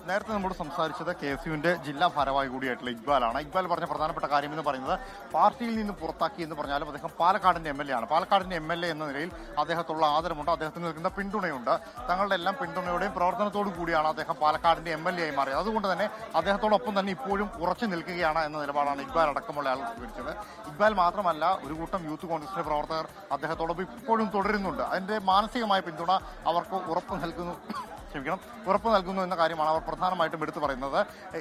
നേരത്തെ നമ്മോട് സംസാരിച്ചത് KSUവിന്റെ ജില്ലാ ഭാരവാഹി കൂടിയായിട്ടുള്ള ഇക്ബാലാണ്. ഇക്ബാൽ പറഞ്ഞ പ്രധാനപ്പെട്ട കാര്യം എന്ന് പറയുന്നത് പാർട്ടിയിൽ നിന്ന് പുറത്താക്കി എന്ന് പറഞ്ഞാലും അദ്ദേഹം പാലക്കാടിന്റെ MLA ആണ്. പാലക്കാടിന്റെ MLA എന്ന നിലയിൽ അദ്ദേഹത്തുള്ള ആദരവുണ്ട്, അദ്ദേഹത്തിന് നൽകുന്ന പിന്തുണയുണ്ട്. തങ്ങളുടെ എല്ലാം പിന്തുണയോടെയും പ്രവർത്തനത്തോടു കൂടിയാണ് അദ്ദേഹം പാലക്കാടിന്റെ MLA ആയി മാറിയത്. അതുകൊണ്ട് തന്നെ അദ്ദേഹത്തോടൊപ്പം തന്നെ ഇപ്പോഴും ഉറച്ചു നിൽക്കുകയാണ് എന്ന നിലപാടാണ് ഇക്ബാൽ അടക്കമുള്ള ആൾ സ്വീകരിച്ചത്. ഇക്ബാൽ മാത്രമല്ല, ഒരു കൂട്ടം യൂത്ത് കോൺഗ്രസിന്റെ പ്രവർത്തകർ അദ്ദേഹത്തോടൊപ്പം ഇപ്പോഴും തുടരുന്നുണ്ട്. അതിന്റെ മാനസികമായ പിന്തുണ അവർക്ക് ഉറപ്പ് നൽകുന്നു എന്ന കാര്യമാണ് അവർ പ്രധാനമായിട്ടും എടുത്തു പറയുന്നത്.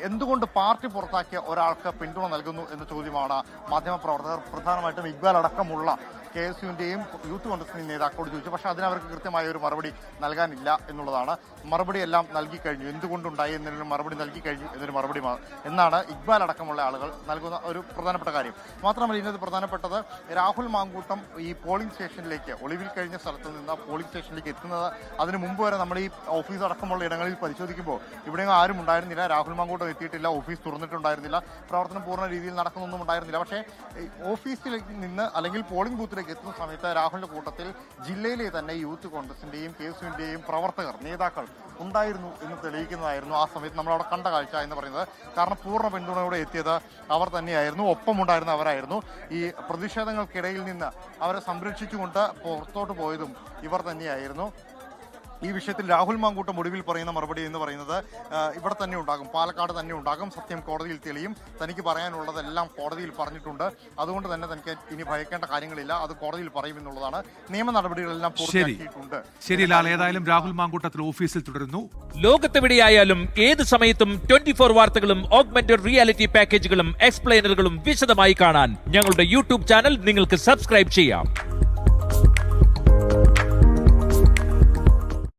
എന്തുകൊണ്ട് പാർട്ടി പുറത്താക്കിയ ഒരാൾക്ക് പിന്തുണ നൽകുന്നു എന്ന ചോദ്യമാണ് മാധ്യമപ്രവർത്തകർ പ്രധാനമായിട്ടും ഇക്ബാൽ അടക്കമുള്ള KSUവിന്റെയും യൂത്ത് കോൺഗ്രസിന്റെയും നേതാക്കളോട് ചോദിച്ചു. പക്ഷേ അതിനവർക്ക് കൃത്യമായ ഒരു മറുപടി നൽകാനില്ല എന്നുള്ളതാണ്. മറുപടി എല്ലാം നൽകിക്കഴിഞ്ഞു, എന്തുകൊണ്ടുണ്ടായി എന്നതിന് മറുപടി നൽകിക്കഴിഞ്ഞു എന്നൊരു മറുപടി എന്നാണ് ഇക്ബാൽ അടക്കമുള്ള ആളുകൾ നൽകുന്ന ഒരു പ്രധാനപ്പെട്ട കാര്യം. മാത്രമല്ല, ഇതിനകത്ത് പ്രധാനപ്പെട്ടത് രാഹുൽ മാങ്കൂട്ടം ഈ പോളിംഗ് സ്റ്റേഷനിലേക്ക്, ഒളിവിൽ കഴിഞ്ഞ സ്ഥലത്ത് നിന്ന് പോളിംഗ് സ്റ്റേഷനിലേക്ക് എത്തുന്നത് അതിന് മുമ്പ് വരെ നമ്മൾ ഈ ഓഫീസ് അടക്കമുള്ള ഇടങ്ങളിൽ പരിശോധിക്കുമ്പോൾ ഇവിടെ ആരും ഉണ്ടായിരുന്നില്ല. രാഹുൽ മാങ്കൂട്ടം എത്തിയിട്ടില്ല, ഓഫീസ് തുറന്നിട്ടുണ്ടായിരുന്നില്ല, പ്രവർത്തനം പൂർണ്ണ രീതിയിൽ നടക്കുന്നൊന്നും ഉണ്ടായിരുന്നില്ല. പക്ഷേ ഓഫീസിൽ നിന്ന് അല്ലെങ്കിൽ പോളിംഗ് ബൂത്തിലേക്ക് എത്തുന്ന സമയത്ത് രാഹുലിന്റെ കൂട്ടത്തിൽ ജില്ലയിലെ തന്നെ യൂത്ത് കോൺഗ്രസിന്റെയും KSUവിന്റെയും പ്രവർത്തകർ, നേതാക്കൾ ഉണ്ടായിരുന്നു എന്ന് തെളിയിക്കുന്നതായിരുന്നു ആ സമയത്ത് നമ്മളവിടെ കണ്ട കാഴ്ച എന്ന് പറയുന്നത്. കാരണം പൂർണ്ണ പിന്തുണയോടെ എത്തിയത് അവർ തന്നെയായിരുന്നു, ഒപ്പമുണ്ടായിരുന്ന അവരായിരുന്നു. ഈ പ്രതിഷേധങ്ങൾക്കിടയിൽ നിന്ന് അവരെ സംരക്ഷിച്ചുകൊണ്ട് പുറത്തോട്ട് പോയതും ഇവർ തന്നെയായിരുന്നു. ഈ വിഷയത്തിൽ രാഹുൽ മാങ്കൂട്ടം ഒടുവിൽ പറയുന്ന മറുപടി എന്ന് പറയുന്നത് ഇവിടെ തന്നെ ഉണ്ടാകും, പാലക്കാട് തന്നെ ഉണ്ടാകും, സത്യം കോടതിയിൽ തെളിയും, തനിക്ക് പറയാനുള്ളതെല്ലാം കോടതിയിൽ പറഞ്ഞിട്ടുണ്ട്, അതുകൊണ്ട് തന്നെ തനിക്ക് ഇനി ഭയക്കേണ്ട കാര്യങ്ങളില്ല, അത് കോടതിയിൽ പറയുമെന്നുള്ളതാണ്. നിയമ നടപടികളെല്ലാം പൂർത്തിയാക്കിയിട്ടുണ്ട്. ശരി ലാൽ, ഏതായാലും രാഹുൽ മാങ്കൂട്ടത്തിൽ ഓഫീസിൽ തുടരുന്നു. ലോകത്തെവിടെയായാലും ഏത് സമയത്തും 24 വാർത്തകളും ഓഗ്മെന്റഡ് റിയാലിറ്റി പാക്കേജുകളും എക്സ്പ്ലെയിനറുകളും വിശദമായി കാണാൻ ഞങ്ങളുടെ യൂട്യൂബ് ചാനൽ നിങ്ങൾക്ക് സബ്സ്ക്രൈബ് ചെയ്യാം.